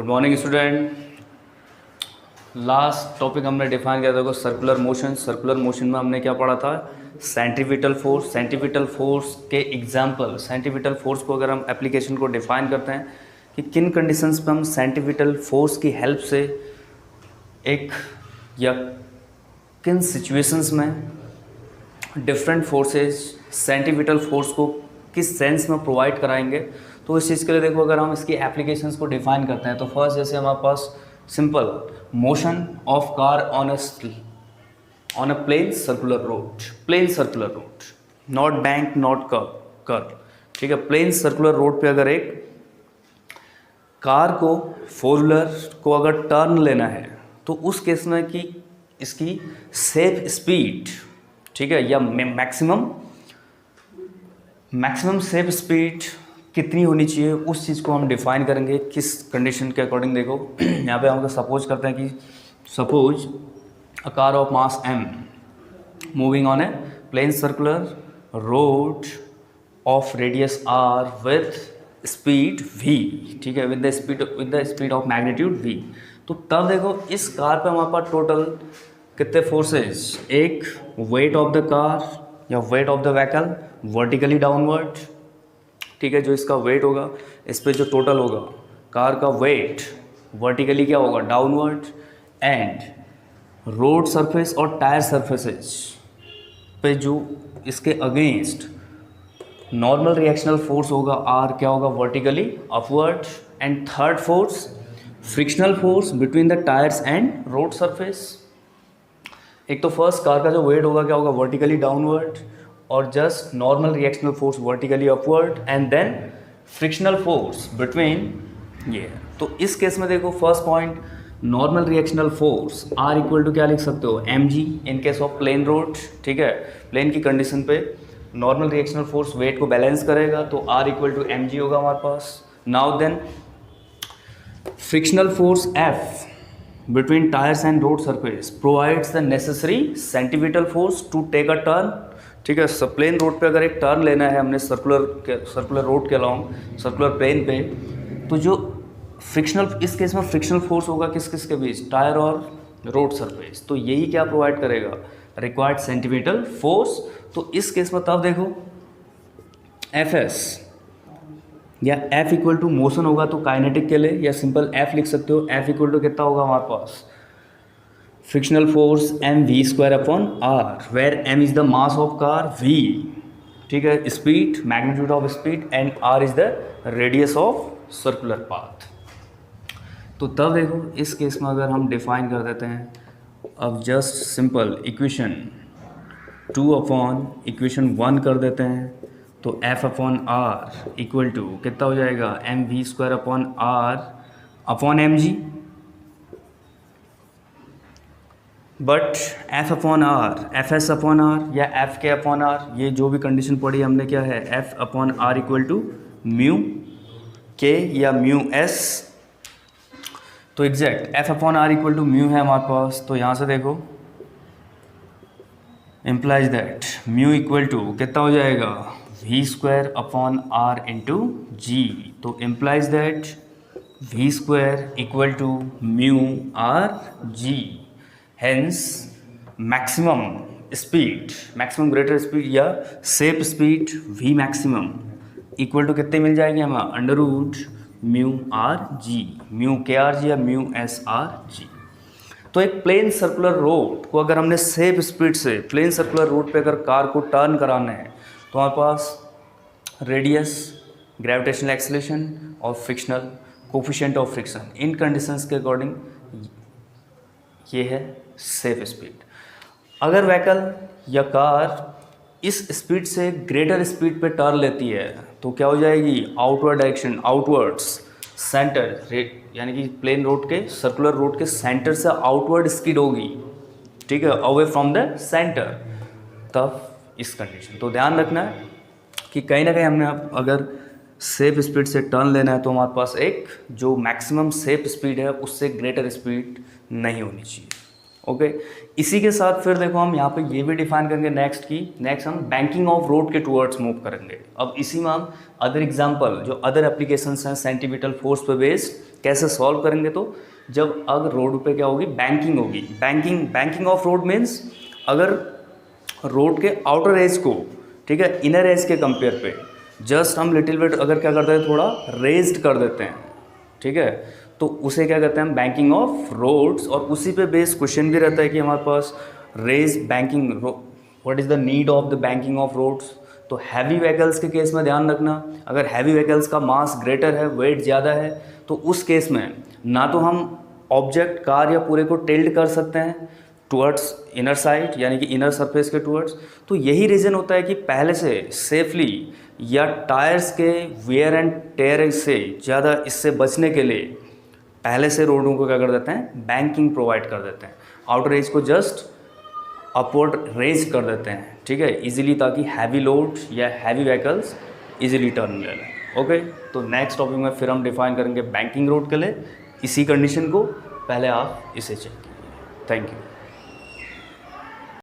Good morning student. Last topic हमने define किया था सर्कुलर मोशन। सर्कुलर मोशन में हमने क्या पढ़ा था? Centripetal force. सेंट्रीपिटल फोर्स के एग्जांपल, सेंट्रीपिटल फोर्स को अगर हम एप्लीकेशन को डिफाइन करते हैं कि किन कंडीशंस पे हम सेंट्रीपिटल फोर्स की हेल्प से एक या किन सिचुएशंस में डिफरेंट फोर्सेस सेंट्रीपिटल फोर्स को किस सेंस में प्रोवाइड कराएंगे। तो इस चीज़ के लिए देखो, अगर हम इसकी एप्लीकेशंस को डिफाइन करते हैं तो फर्स्ट जैसे हमारे पास simple motion of car on a plane circular road, plane circular road, not bank not curve, ठीक है। प्लेन सर्कुलर रोड पे अगर एक कार को, फोर व्हीलर को अगर टर्न लेना है तो उस केस में कि इसकी सेफ स्पीड, ठीक है, या मैक्सिमम सेफ स्पीड कितनी होनी चाहिए, उस चीज़ को हम डिफाइन करेंगे किस कंडीशन के अकॉर्डिंग। देखो यहाँ पे हम सपोज करते हैं कि suppose a car of mass m moving on a plane circular road of radius r with speed v, ठीक है, with the speed of magnitude v। तो तब देखो इस कार पे हमारे पास टोटल कितने फोर्सेस, एक वेट ऑफ द कार या weight of the vehicle vertically downward, ठीक है, जो इसका वेट होगा इस पे जो टोटल होगा कार का वेट वर्टिकली क्या होगा, डाउनवर्ड, एंड रोड सरफेस और टायर सरफेसेस पे जो इसके अगेंस्ट नॉर्मल रिएक्शनल फोर्स होगा आर क्या होगा, vertically upward, and third force frictional force between the tyres and road surface. एक तो फर्स्ट कार का जो वेट होगा क्या होगा, वर्टिकली डाउनवर्ड, और just normal reactional force vertically upward, and then frictional force between ये। तो इस केस में देखो first point, normal reactional force are equal to क्या लिख सकते हो, M G in case of plane road, ठीक है। प्लेन की कंडीशन पे नॉर्मल रिएक्शनल फोर्स वेट को बैलेंस करेगा तो are equal to M G होगा हमारे पास। Now then frictional force F between tires and road surface provides the necessary centripetal force to take a turn, ठीक है। सब प्लेन रोड पे अगर एक टर्न लेना है हमने सर्कुलर रोड के अलॉन्ग सर्कुलर प्लेन पे, तो जो फ्रिक्शनल, इस केस में फ्रिक्शनल फोर्स होगा किस किस के बीच, टायर और रोड सरफेस। तो यही क्या प्रोवाइड करेगा, रिक्वायर्ड सेंटिपिटल फोर्स। तो इस केस में तब देखो एफ एस या F इक्वल टू मोशन होगा तो काइनेटिक के लिए या सिंपल F लिख सकते हो। F इक्वल टू कितना होगा हमारे पास, frictional force M V square upon R, where m is the mass of car, v, ठीक है, speed magnitude of speed, and r is the radius of circular path. तो तब देखो इस केस में अगर हम डिफाइन कर देते हैं, अब just simple equation 2 upon equation 1 कर देते हैं, तो F upon R equal to कितना हो जाएगा, M V square upon R upon M G, but F upon R, F S upon R या एफ के अपॉन आर, ये जो भी कंडीशन पढ़ी हमने क्या है, F upon R equal to mu K या म्यू एस। तो exact F upon R equal to mu है हमारे पास। तो यहाँ से देखो implies that mu equal to कितना हो जाएगा, V square upon R into G. तो implies that V square equal to mu R G, hence maximum speed, maximum greater speed या safe speed V maximum equal to कितने मिल जाएंगे हमें, under root mu R G, mu के R G या mu S R G. तो एक plane circular road को अगर हमने सेफ स्पीड से प्लेन सर्कुलर रोड पे अगर कार को टर्न कराना है तो हमारे पास रेडियस, ग्रेविटेशनल एक्सेलरेशन और frictional coefficient of friction, in conditions के अकॉर्डिंग ये है सेफ स्पीड। अगर व्हीकल या कार इस स्पीड से ग्रेटर स्पीड पे टर्न लेती है तो क्या हो जाएगी, आउटवर्ड डायरेक्शन, आउटवर्ड्स सेंटर, यानी कि प्लेन रोड के सर्कुलर रोड के सेंटर से आउटवर्ड स्पीड होगी, ठीक है, अवे फ्रॉम द सेंटर। तब इस कंडीशन तो ध्यान रखना है कि कहीं ना कहीं हमने अगर सेफ स्पीड से टर्न लेना है तो हमारे पास एक जो मैक्सिमम सेफ स्पीड है उससे ग्रेटर स्पीड नहीं होनी चाहिए। ओके, इसी के साथ फिर देखो हम यहाँ पे ये भी डिफाइन करेंगे नेक्स्ट हम बैंकिंग ऑफ रोड के टूवर्ड्स मूव करेंगे। अब इसी में हम अदर एग्जांपल जो अदर एप्लीकेशंस हैं सेंटीमीटर फोर्स पे बेस्ड कैसे सॉल्व करेंगे, तो जब अगर रोड पे क्या होगी, बैंकिंग होगी। बैंकिंग ऑफ रोड मीन्स अगर रोड के आउटर एज को, ठीक है, इनर एज के कंपेयर पे जस्ट हम लिटिल बिट अगर क्या करते हैं, थोड़ा रेज्ड कर देते हैं, ठीक है, तो उसे क्या कहते हैं हम बैंकिंग ऑफ रोड्स। और उसी पे बेस्ड क्वेश्चन भी रहता है कि हमारे पास raise banking what is the need of the banking of roads. तो हैवी व्हीकल्स के केस में ध्यान रखना, अगर हैवी व्हीकल्स का मास ग्रेटर है, वेट ज़्यादा है, तो उस केस में ना तो हम ऑब्जेक्ट कार या पूरे को टिल्ट कर सकते हैं टुवर्ड्स इनर साइड यानी कि इनर सरफेस के टुवर्ड्स। तो यही रीज़न होता है कि पहले से सेफली या टायर्स के वेयर एंड टेयर से ज़्यादा इससे बचने के लिए पहले से रोडों को क्या कर देते हैं, बैंकिंग प्रोवाइड कर देते हैं, आउटर एज को जस्ट अपवर्ड रेज कर देते हैं, ठीक है, इजीली, ताकि हैवी लोड या हैवी व्हीकल्स इजीली टर्न ले लें। ओके, तो नेक्स्ट टॉपिक में फिर हम डिफाइन करेंगे बैंकिंग रोड के लिए इसी कंडीशन को। पहले आप इसे चेक कीजिए। Thank you.